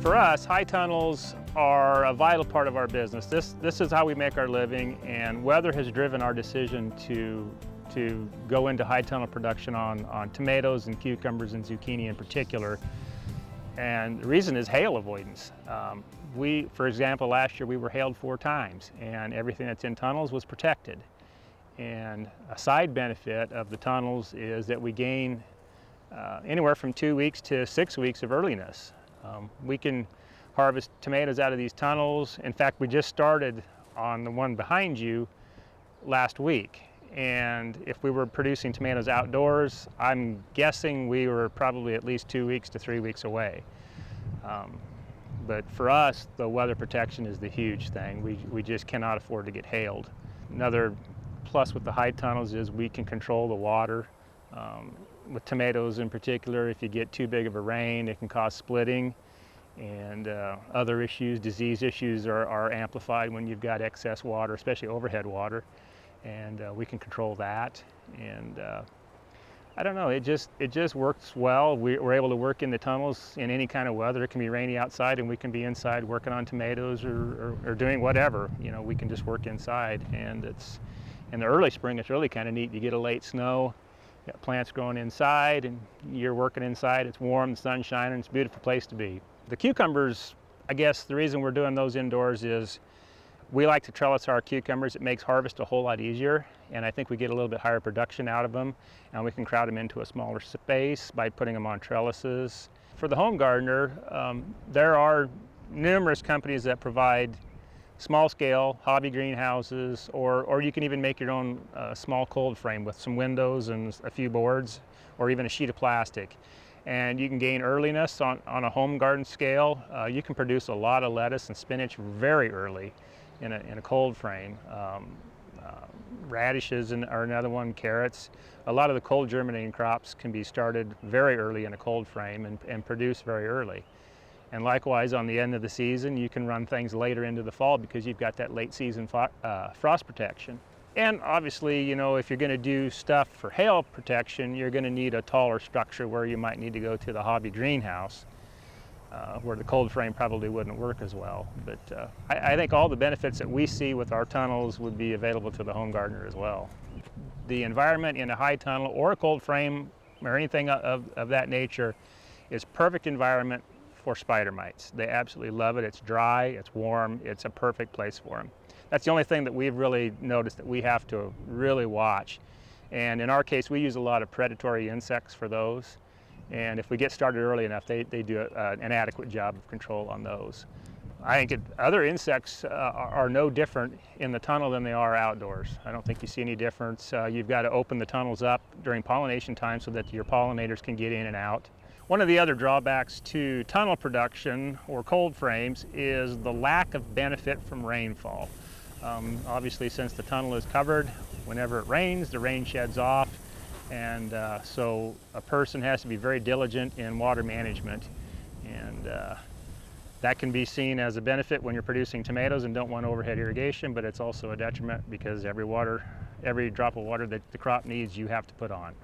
For us, high tunnels are a vital part of our business. This is how we make our living, and weather has driven our decision to go into high tunnel production on tomatoes and cucumbers and zucchini in particular. And the reason is hail avoidance. For example, last year we were hailed 4 times, and everything that's in tunnels was protected. And a side benefit of the tunnels is that we gain anywhere from 2 weeks to 6 weeks of earliness. We can harvest tomatoes out of these tunnels. In fact, we just started on the one behind you last week. And if we were producing tomatoes outdoors, I'm guessing we were probably at least 2 weeks to 3 weeks away. But for us, the weather protection is the huge thing. We just cannot afford to get hailed. Another plus with the high tunnels is we can control the water. With tomatoes in particular, if you get too big of a rain, it can cause splitting, and other issues, disease issues are amplified when you've got excess water, especially overhead water, and we can control that. And I don't know, it just works well. We're able to work in the tunnels in any kind of weather. It can be rainy outside and we can be inside working on tomatoes or doing whatever. You know, we can just work inside, and it's in the early spring, it's really kind of neat. You get a late snow, you got plants growing inside, and you're working inside. It's warm, the sun's shining, it's a beautiful place to be. The cucumbers, I guess the reason we're doing those indoors is we like to trellis our cucumbers. It makes harvest a whole lot easier, and I think we get a little bit higher production out of them, and we can crowd them into a smaller space by putting them on trellises. For the home gardener, there are numerous companies that provide small-scale hobby greenhouses, or you can even make your own small cold frame with some windows and a few boards, or even a sheet of plastic. And you can gain earliness on a home garden scale. You can produce a lot of lettuce and spinach very early in a cold frame. Radishes are another one, carrots. A lot of the cold germinating crops can be started very early in a cold frame and produce very early. And likewise, on the end of the season, you can run things later into the fall because you've got that late season frost protection. And obviously, you know, if you're going to do stuff for hail protection, you're going to need a taller structure where you might need to go to the hobby greenhouse, where the cold frame probably wouldn't work as well. But I think all the benefits that we see with our tunnels would be available to the home gardener as well. The environment in a high tunnel or a cold frame or anything of that nature is perfect environment for spider mites. They absolutely love it. It's dry, it's warm, it's a perfect place for them. That's the only thing that we've really noticed that we have to really watch. And in our case, we use a lot of predatory insects for those. And if we get started early enough, they do an adequate job of control on those. I think other insects are no different in the tunnel than they are outdoors. I don't think you see any difference. You've got to open the tunnels up during pollination time so that your pollinators can get in and out. One of the other drawbacks to tunnel production or cold frames is the lack of benefit from rainfall. Obviously, since the tunnel is covered, whenever it rains, the rain sheds off, and so a person has to be very diligent in water management, and that can be seen as a benefit when you're producing tomatoes and don't want overhead irrigation, but it's also a detriment because every drop of water that the crop needs, you have to put on.